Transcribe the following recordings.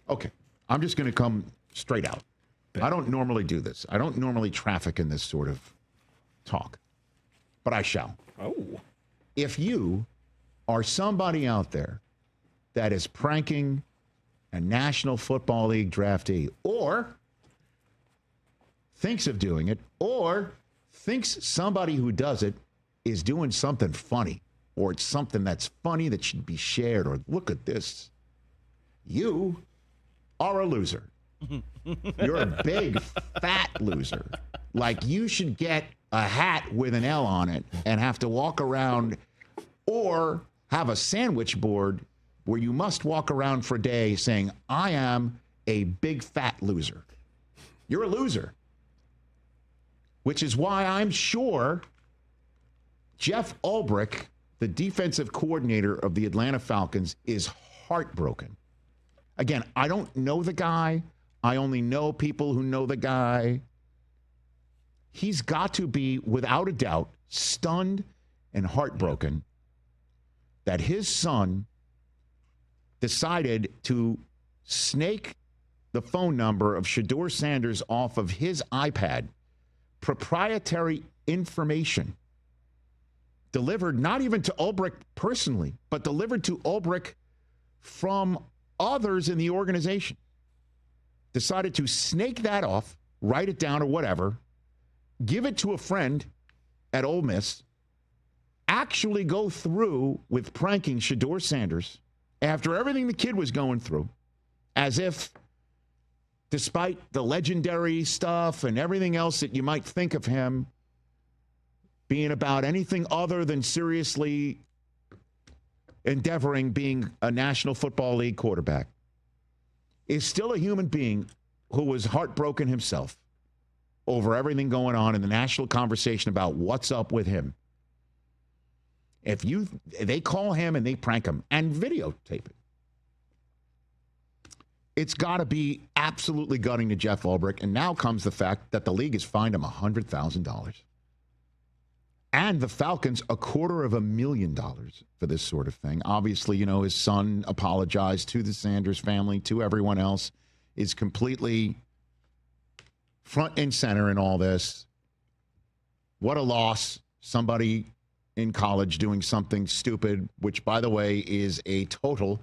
Okay. I'm just going to come straight out. I don't normally do this. I don't normally traffic in this sort of talk, but I shall. Oh. If you are somebody out there that is pranking a National Football League draftee or thinks of doing it or thinks somebody who does it is doing something funny or it's something that's funny that should be shared or look at this, you are a loser. You're a big, fat loser. Like you should get a hat with an L on it and have to walk around or have a sandwich board where you must walk around for a day saying, I am a big, fat loser. You're a loser. Which is why I'm sure Jeff Ulbrich, the defensive coordinator of the Atlanta Falcons, is heartbroken. Again, I don't know the guy. I only know people who know the guy. He's got to be, without a doubt, stunned and heartbroken that his son decided to snake the phone number of Shedeur Sanders off of his iPad. Proprietary information delivered not even to Ulbrich personally, but delivered to Ulbrich from others in the organization. Decided to snake that off, write it down or whatever, give it to a friend at Ole Miss, actually go through with pranking Shedeur Sanders after everything the kid was going through, as if despite the legendary stuff and everything else that you might think of him being about anything other than seriously endeavoring being a National Football League quarterback, is still a human being who was heartbroken himself over everything going on in the national conversation about what's up with him. If they call him and they prank him and videotape it, it's got to be absolutely gutting to Jeff Ulbrich. And now comes the fact that the league has fined him $100,000. And the Falcons $250,000 for this sort of thing. Obviously, his son apologized to the Sanders family, to everyone else, is completely front and center in all this. What a loss. Somebody in college doing something stupid, which, by the way, is a total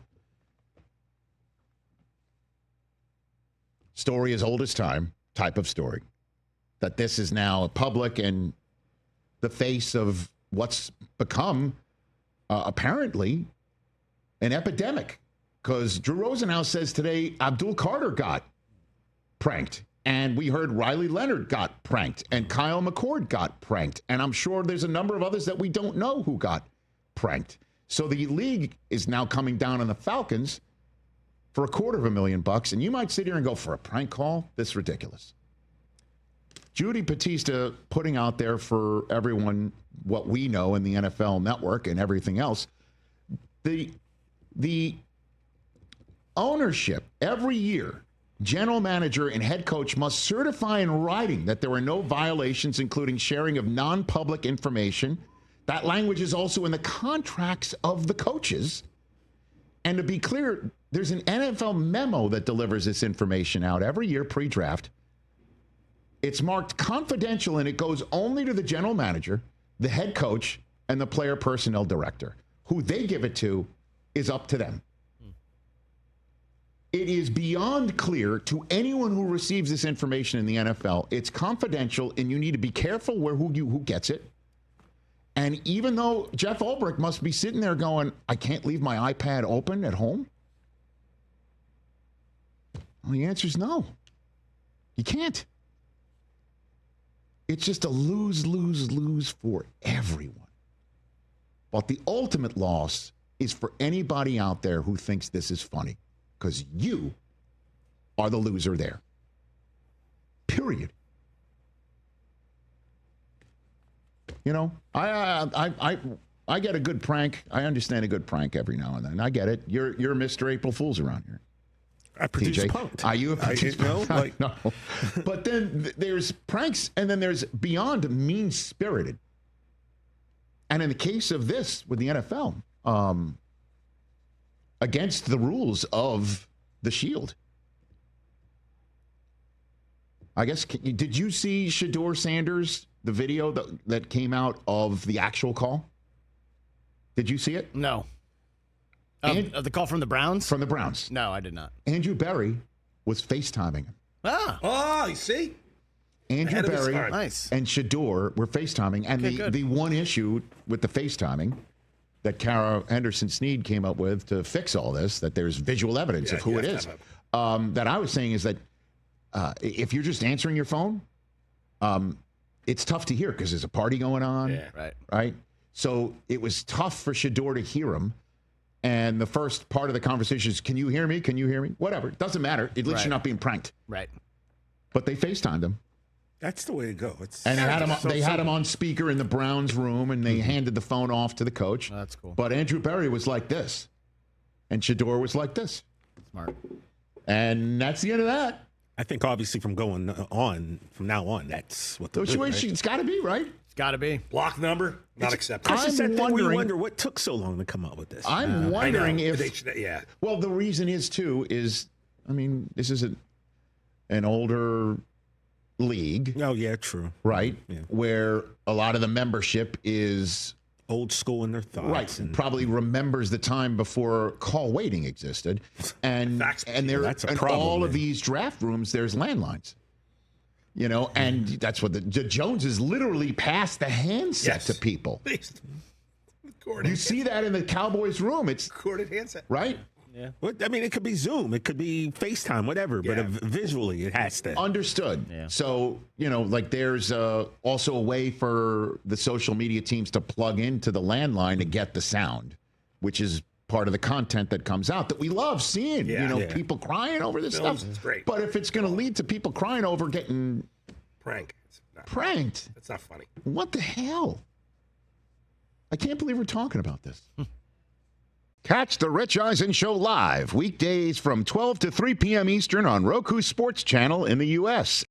story as old as time type of story. That this is now a public and the face of what's become apparently an epidemic. Because Drew Rosenhaus says today Abdul Carter got pranked. And we heard Riley Leonard got pranked. And Kyle McCord got pranked. And I'm sure there's a number of others that we don't know who got pranked. So the league is now coming down on the Falcons for $250,000. And you might sit here and go, for a prank call? This is ridiculous. Judy Battista putting out there for everyone what we know in the NFL Network and everything else. The ownership every year, general manager and head coach must certify in writing that there were no violations, including sharing of non-public information. That language is also in the contracts of the coaches. And to be clear, there's an NFL memo that delivers this information out every year pre-draft. It's marked confidential, and it goes only to the general manager, the head coach, and the player personnel director. Who they give it to is up to them. It is beyond clear to anyone who receives this information in the NFL. It's confidential, and you need to be careful who gets it. And even though Jeff Ulbrich must be sitting there going, I can't leave my iPad open at home. Well, the answer is no. You can't. It's just a lose, lose, lose for everyone. But the ultimate loss is for anybody out there who thinks this is funny, because you are the loser there. Period. I get a good prank. I understand a good prank every now and then. I get it. You're Mr. April Fool's around here. I produce TJ. punked. Are you a produce punk? No. But then there's pranks, and then there's beyond mean-spirited. And in the case of this with the NFL, against the rules of the Shield, I guess, did you see Shedeur Sanders, the video that came out of the actual call? Did you see it? No. The call from the Browns? From the Browns. No, I did not. Andrew Berry was FaceTiming him. Oh, you see? Andrew Berry nice. and Shedeur were FaceTiming. And the one issue with the FaceTiming that Kara Henderson-Sneed came up with to fix all this, that there's visual evidence of who it is, that I was saying is that if you're just answering your phone, it's tough to hear because there's a party going on. Yeah. Right? So it was tough for Shedeur to hear him. And the first part of the conversation is, can you hear me? Can you hear me? Whatever. It doesn't matter. At least you're not being pranked. Right. But they FaceTimed him. That's the way to go. And they had him on speaker in the Browns room, and they handed the phone off to the coach. Oh, that's cool. But Andrew Berry was like this, and Shedeur was like this. Smart. And that's the end of that. I think obviously from now on, that's what the situation. It's got to be, right? It's got to be. Block number, not accepted. We wonder what took so long to come up with this. I'm wondering if. Well, the reason is, I mean, this is an older league. Oh, yeah, true. Right? Yeah. Where a lot of the membership is old school in their thoughts. Right. And probably remembers the time before call waiting existed. And that's a in problem, all of man. these draft rooms, there's landlines. You know, and that's what the Joneses literally passed the handset to people. You see that in the Cowboys room. It's corded handset. Right? Yeah. Well, I mean, it could be Zoom. It could be FaceTime, whatever. Yeah. But visually, it has to. Understood. Yeah. So, you know, like there's also a way for the social media teams to plug into the landline to get the sound, which is part of the content that comes out that we love seeing. Yeah. You know, people crying over this Films, stuff. it's great. But if it's going to lead to people crying over getting pranked, It's not funny. what the hell? I can't believe we're talking about this. Catch the Rich Eisen Show live weekdays from 12 to 3 p.m. Eastern on Roku Sports Channel in the U.S.